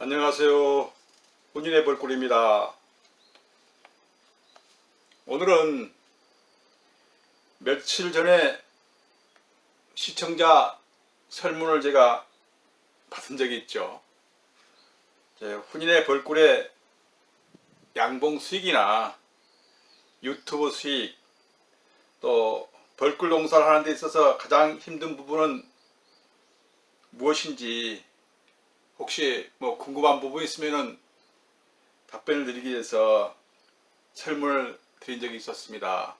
안녕하세요. 혼인의 벌꿀입니다. 오늘은 며칠 전에 시청자 설문을 제가 받은 적이 있죠. 혼인의 벌꿀의 양봉 수익이나 유튜브 수익, 또 벌꿀 농사를 하는 데 있어서 가장 힘든 부분은 무엇인지 혹시 궁금한 부분이 있으면 답변을 드리기 위해서 설문을 드린 적이 있었습니다.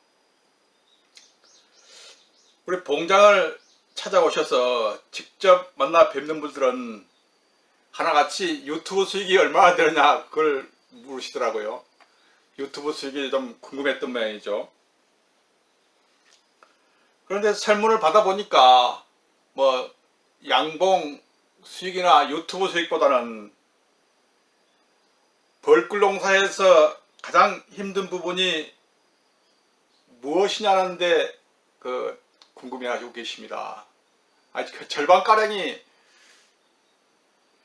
우리 봉장을 찾아오셔서 직접 만나 뵙는 분들은 하나같이 유튜브 수익이 얼마나 되느냐 그걸 물으시더라고요. 유튜브 수익이 좀 궁금했던 모양이죠. 그런데 설문을 받아보니까 양봉 수익이나 유튜브 수익보다는 벌꿀 농사에서 가장 힘든 부분이 무엇이냐는데 궁금해하시고 계십니다. 아직 절반가량이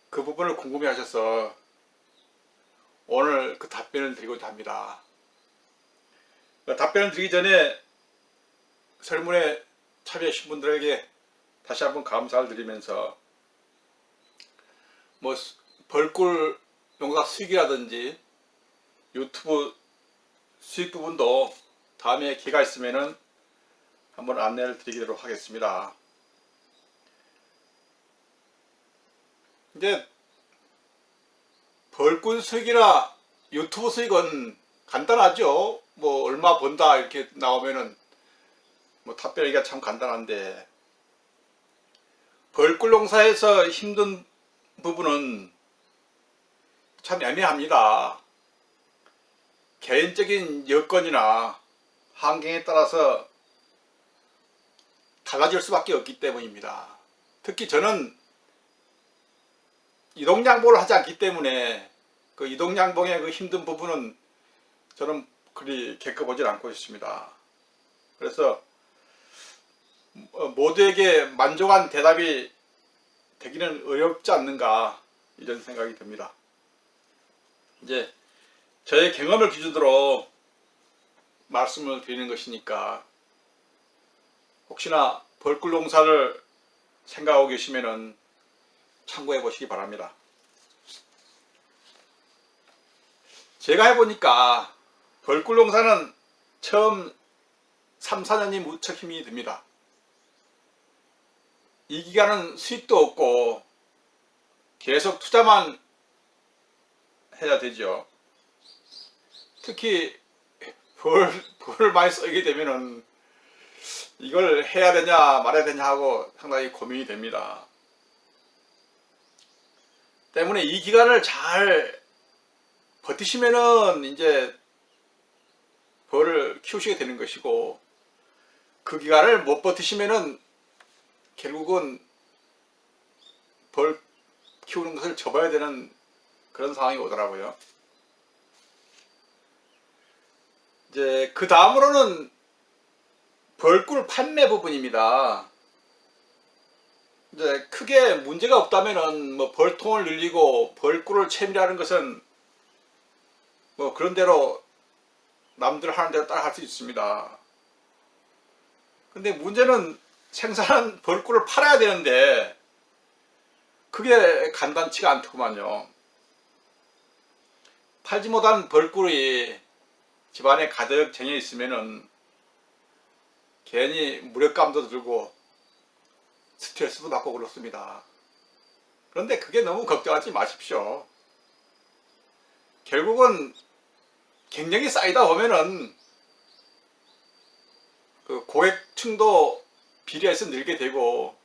그 부분을 궁금해하셔서 오늘 그 답변을 드리고자 합니다. 답변을 드리기 전에 설문에 참여하신 분들에게 다시 한번 감사를 드리면서 벌꿀 농사 수익이라든지 유튜브 수익 부분도 다음에 기회가 있으면은 한번 안내를 드리도록 하겠습니다. 이제 벌꿀 수익이나 유튜브 수익은 간단하죠. 얼마 번다 이렇게 나오면은 답변하기가 참 간단한데, 벌꿀 농사에서 힘든 부분은 참 애매합니다. 개인적인 여건이나 환경에 따라서 달라질 수밖에 없기 때문입니다. 특히 저는 이동양봉을 하지 않기 때문에 그 이동양봉의 그 힘든 부분은 저는 그리 겪어보질 않고 있습니다. 그래서 모두에게 만족한 대답이 되기는 어렵지 않는가 이런 생각이 듭니다. 이제 저의 경험을 기준으로 말씀을 드리는 것이니까 혹시나 벌꿀 농사를 생각하고 계시면은 참고해 보시기 바랍니다. 제가 해보니까 벌꿀 농사는 처음 3, 4년이 무척 힘이 듭니다. 이 기간은 수익도 없고 계속 투자만 해야 되죠. 특히 벌을 많이 쓰게 되면은 이걸 해야 되냐 말아야 되냐 하고 상당히 고민이 됩니다. 때문에 이 기간을 잘 버티시면은 이제 벌을 키우시게 되는 것이고, 그 기간을 못 버티시면은 결국은 벌 키우는 것을 접어야 되는 그런 상황이 오더라고요. 이제 그 다음으로는 벌꿀 판매 부분입니다. 이제 크게 문제가 없다면은 벌통을 늘리고 벌꿀을 채밀하는 것은 그런 대로 남들 하는 대로 따라 할 수 있습니다. 근데 문제는 생산한 벌꿀을 팔아야 되는데 그게 간단치가 않더구만요. 팔지 못한 벌꿀이 집안에 가득 쟁여 있으면은 괜히 무력감도 들고 스트레스도 받고 그렇습니다. 그런데 그게 너무 걱정하지 마십시오. 결국은 경력이 쌓이다 보면은 그 고객층도 비례해서 늘게 되고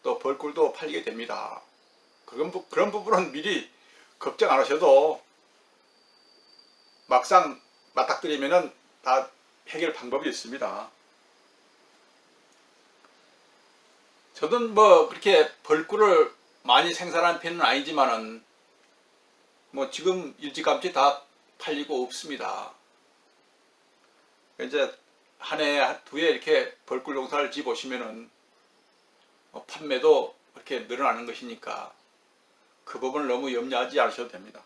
또 벌꿀도 팔리게 됩니다. 그런 부분은 미리 걱정 안 하셔도 막상 맞닥뜨리면은 다 해결 방법이 있습니다. 저는 그렇게 벌꿀을 많이 생산하는 편은 아니지만은 지금 일찌감치 다 팔리고 없습니다. 이제 한 해, 두 해 이렇게 벌꿀 농사를 지어보시면은 판매도 이렇게 늘어나는 것이니까 그 부분을 너무 염려하지 않으셔도 됩니다.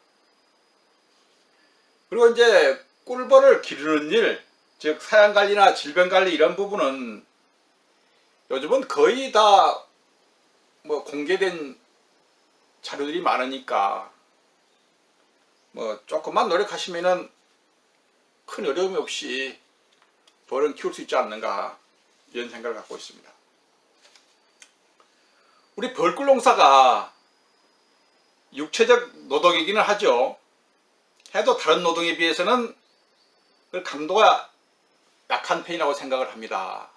그리고 이제 꿀벌을 기르는 일, 즉 사양관리나 질병관리 이런 부분은 요즘은 거의 다 뭐 공개된 자료들이 많으니까 뭐 조금만 노력하시면은 큰 어려움이 없이 벌은 키울 수 있지 않는가, 이런 생각을 갖고 있습니다. 우리 벌꿀 농사가 육체적 노동이기는 하죠. 해도 다른 노동에 비해서는 그 강도가 약한 편이라고 생각을 합니다.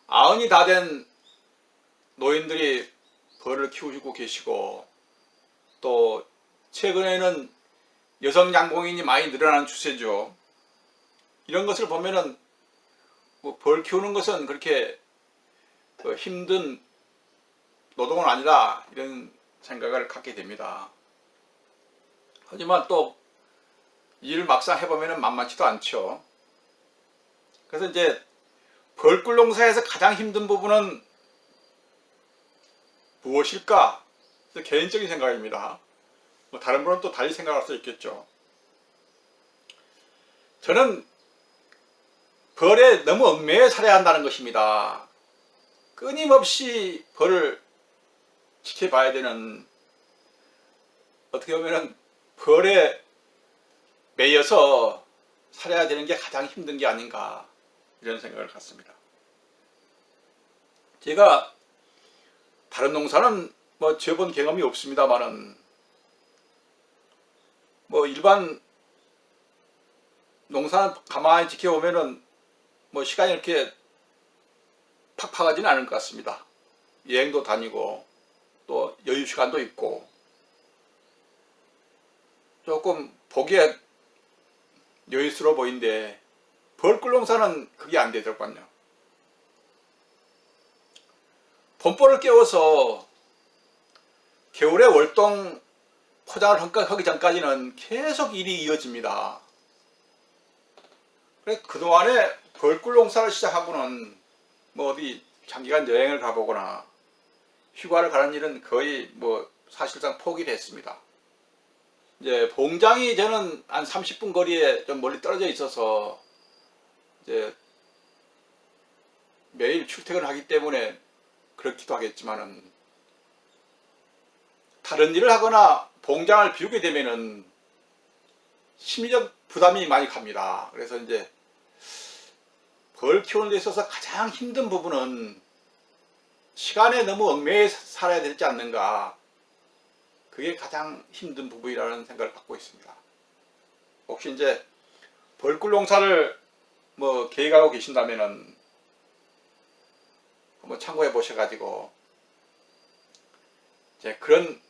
90이 다 된 노인들이 벌을 키우고 계시고, 또 최근에는 여성 양봉인이 많이 늘어나는 추세죠. 이런 것을 보면은 뭐 벌 키우는 것은 그렇게 힘든 노동은 아니다, 이런 생각을 갖게 됩니다. 하지만 또 일을 막상 해보면 만만치도 않죠. 그래서 이제 벌꿀 농사에서 가장 힘든 부분은 무엇일까? 개인적인 생각입니다. 뭐 다른 분은 또 달리 생각할 수 있겠죠. 저는 벌에 너무 얽매여 살아야 한다는 것입니다. 끊임없이 벌을 지켜봐야 되는, 어떻게 보면 벌에 매여서 살아야 되는 게 가장 힘든 게 아닌가, 이런 생각을 갖습니다. 제가 다른 농사는 뭐 지어본 경험이 없습니다만은, 뭐 일반 농사는 가만히 지켜보면은 뭐 시간이 이렇게 팍팍하지는 않을 것 같습니다. 여행도 다니고 또 여유 시간도 있고, 조금 보기에 여유스러워 보이는데 벌꿀 농사는 그게 안 되더군요. 봄벌을 깨워서 겨울에 월동 포장을 하기 전까지는 계속 일이 이어집니다. 그동안에 벌꿀 농사를 시작하고는 뭐 어디 장기간 여행을 가보거나 휴가를 가는 일은 거의 뭐 사실상 포기를 했습니다. 이제 봉장이 저는 한 30분 거리에 좀 멀리 떨어져 있어서 이제 매일 출퇴근을 하기 때문에 그렇기도 하겠지만은, 다른 일을 하거나 봉장을 비우게 되면은 심리적 부담이 많이 갑니다. 그래서 이제 벌 키우는 데 있어서 가장 힘든 부분은 시간에 너무 얽매여 살아야 되지 않는가, 그게 가장 힘든 부분이라는 생각을 갖고 있습니다. 혹시 이제 벌꿀 농사를 뭐 계획하고 계신다면은 한번 참고해 보셔가지고 이제 그런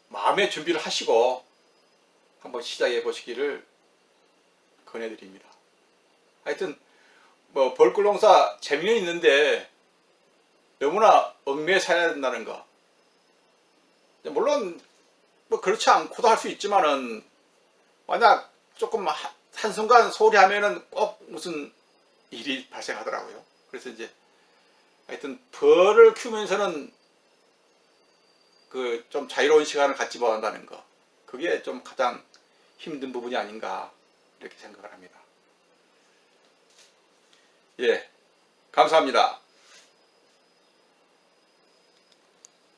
마음의 준비를 하시고 한번 시작해 보시기를 권해드립니다. 하여튼 뭐 벌꿀 농사 재미는 있는데 너무나 얽매여 살아야 된다는 거, 물론 뭐 그렇지 않고도 할 수 있지만은, 만약 조금 한순간 소홀히 하면은 꼭 무슨 일이 발생하더라고요. 그래서 이제 하여튼 벌을 키우면서는 그 좀 자유로운 시간을 갖지 못한다는 거, 그게 좀 가장 힘든 부분이 아닌가, 이렇게 생각을 합니다. 예, 감사합니다.